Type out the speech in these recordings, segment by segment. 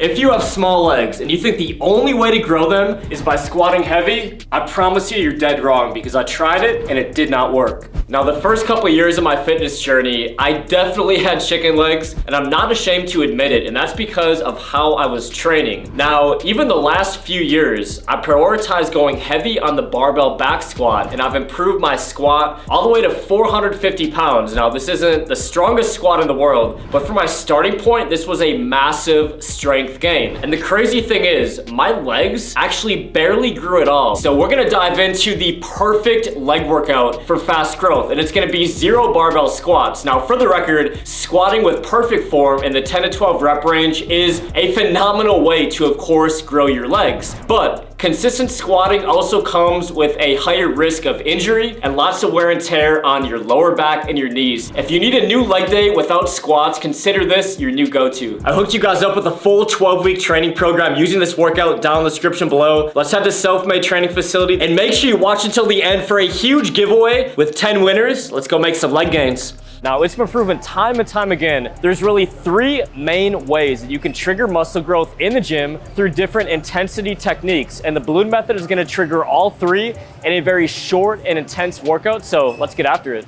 If you have small legs and you think the only way to grow them is by squatting heavy, I promise you you're dead wrong, because I tried it and it did not work. Now, the first couple years of my fitness journey, I definitely had chicken legs, and I'm not ashamed to admit it, and that's because of how I was training. Now, even the last few years, I prioritized going heavy on the barbell back squat, and I've improved my squat all the way to 450 pounds. Now, this isn't the strongest squat in the world, but for my starting point, this was a massive strength gain. And the crazy thing is, my legs actually barely grew at all. So we're gonna dive into the perfect leg workout for fast growth, and it's gonna be 0 barbell squats. Now, for the record, squatting with perfect form in the 10 to 12 rep range is a phenomenal way to, of course, grow your legs. But consistent squatting also comes with a higher risk of injury and lots of wear and tear on your lower back and your knees. If you need a new leg day without squats, consider this your new go-to. I hooked you guys up with a full 12-week training program using this workout down in the description below. Let's head to Self-Made Training Facility, and make sure you watch until the end for a huge giveaway with 10 winners. Let's go make some leg gains. Now, it's been proven time and time again, there's really 3 main ways that you can trigger muscle growth in the gym through different intensity techniques. And the balloon method is gonna trigger all 3 in a very short and intense workout, so let's get after it.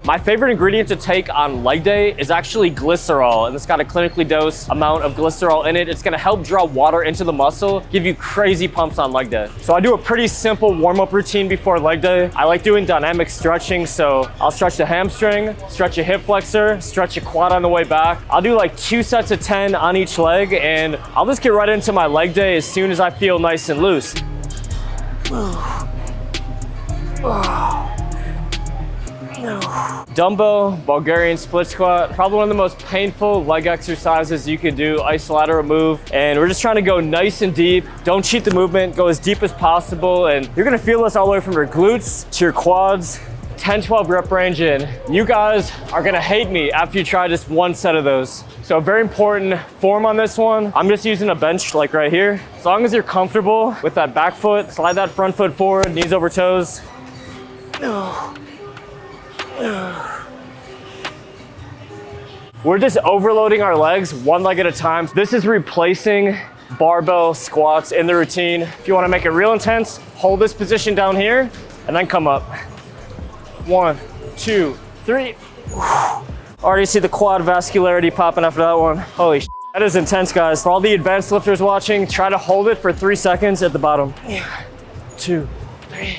My favorite ingredient to take on leg day is actually glycerol, and it's got a clinically dosed amount of glycerol in it. It's gonna help draw water into the muscle, give you crazy pumps on leg day. So I do a pretty simple warm-up routine before leg day. I like doing dynamic stretching, so I'll stretch the hamstring, stretch a hip flexor, stretch a quad on the way back. I'll do like 2 sets of 10 on each leg, and I'll just get right into my leg day as soon as I feel nice and loose. Dumbbell Bulgarian split squat, probably one of the most painful leg exercises you could do, isolateral move. And we're just trying to go nice and deep. Don't cheat the movement, go as deep as possible. And you're gonna feel this all the way from your glutes to your quads, 10, 12 rep range in. You guys are gonna hate me after you try just 1 set of those. So very important form on this one. I'm just using a bench like right here. As long as you're comfortable with that back foot, slide that front foot forward, knees over toes. We're just overloading our legs 1 leg at a time. This is replacing barbell squats in the routine. If you want to make it real intense, hold this position down here and then come up. 1, 2, 3. Already see the quad vascularity popping after that one. Holy shit, that is intense, guys. For all the advanced lifters watching, try to hold it for 3 seconds at the bottom. 2, 3.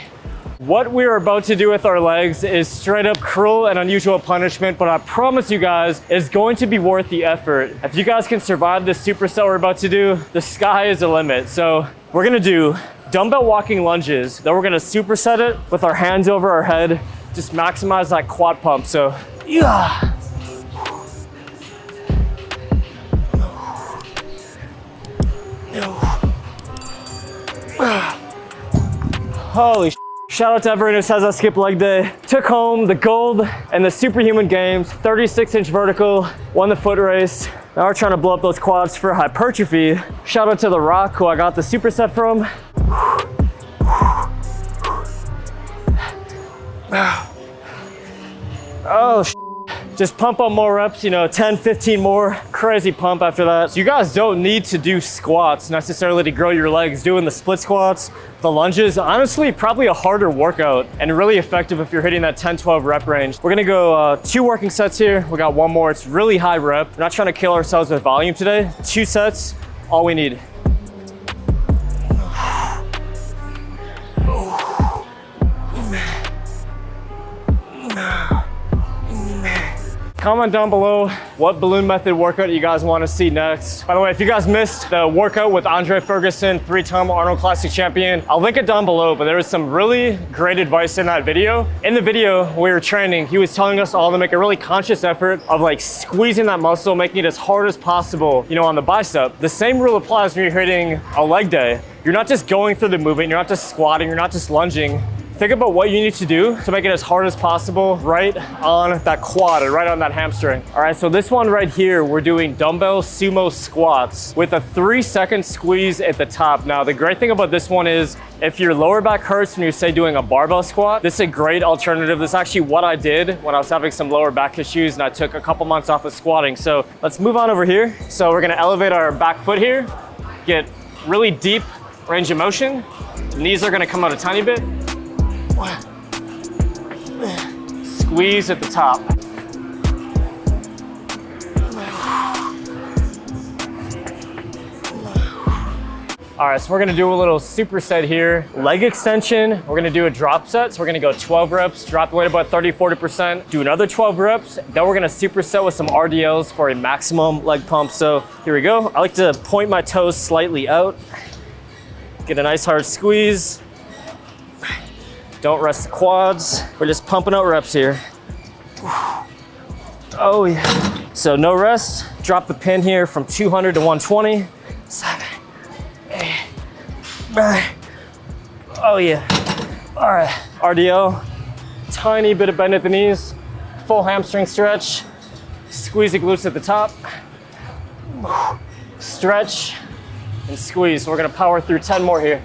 What we're about to do with our legs is straight up cruel and unusual punishment, but I promise you guys, it's going to be worth the effort. If you guys can survive this superset we're about to do, the sky is the limit. So we're gonna do dumbbell walking lunges, then we're gonna superset it with our hands over our head, just maximize that quad pump. So, yeah. Holy shit. Shout out to everyone who says I skip leg day. Took home the gold and the Superhuman Games, 36-inch vertical, won the foot race. Now we're trying to blow up those quads for hypertrophy. Shout out to The Rock, who I got the superset from. Oh, shit. Just pump up more reps, 10, 15 more. Crazy pump after that. So you guys don't need to do squats necessarily to grow your legs. Doing the split squats, the lunges, honestly, probably a harder workout and really effective if you're hitting that 10, 12 rep range. We're gonna go 2 working sets here. We got 1 more. It's really high rep. We're not trying to kill ourselves with volume today. 2 sets, all we need. Comment down below what balloon method workout you guys want to see next. By the way, if you guys missed the workout with Andre Ferguson, 3-time Arnold Classic champion, I'll link it down below, but there was some really great advice in that video. In the video we were training, he was telling us all to make a really conscious effort of like squeezing that muscle, making it as hard as possible, on the bicep. The same rule applies when you're hitting a leg day. You're not just going through the movement, you're not just squatting, you're not just lunging. Think about what you need to do to make it as hard as possible right on that quad and right on that hamstring. All right, so this one right here, we're doing dumbbell sumo squats with a 3-second squeeze at the top. Now, the great thing about this one is if your lower back hurts when you're, say, doing a barbell squat, this is a great alternative. This is actually what I did when I was having some lower back issues and I took a couple months off of squatting. So let's move on over here. So we're gonna elevate our back foot here, get really deep range of motion. Knees are gonna come out a tiny bit. Squeeze at the top. All right, so we're gonna do a little superset here. Leg extension, we're gonna do a drop set. So we're gonna go 12 reps, drop the weight about 30-40%, do another 12 reps. Then we're gonna superset with some RDLs for a maximum leg pump. So here we go. I like to point my toes slightly out. Get a nice hard squeeze. Don't rest the quads. We're just pumping out reps here. Oh yeah. So no rest. Drop the pin here from 200 to 120. 7, 8, 9. Oh yeah. All right. RDL. Tiny bit of bend at the knees. Full hamstring stretch. Squeeze the glutes at the top. Stretch and squeeze. So we're gonna power through 10 more here.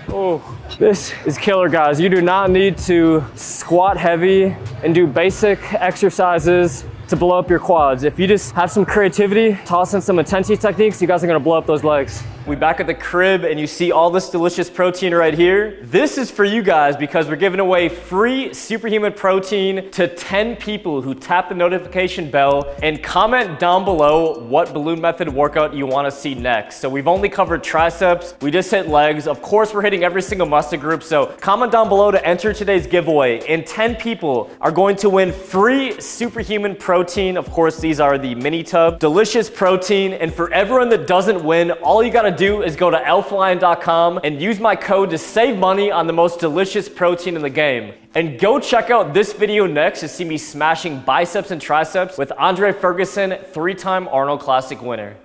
Oh, this is killer, guys. You do not need to squat heavy and do basic exercises to blow up your quads. If you just have some creativity, toss in some intensity techniques, you guys are gonna blow up those legs. We back at the crib and you see all this delicious protein right here. This is for you guys because we're giving away free superhuman protein to 10 people who tap the notification bell and comment down below what balloon method workout you wanna see next. So we've only covered triceps, we just hit legs. Of course, we're hitting every single muscle group. So comment down below to enter today's giveaway and 10 people are going to win free superhuman protein. Of course, these are the mini tub, delicious protein. And for everyone that doesn't win, all you gotta do is go to elflion.com and use my code to save money on the most delicious protein in the game. And go check out this video next to see me smashing biceps and triceps with Andre Ferguson, 3-time Arnold Classic winner.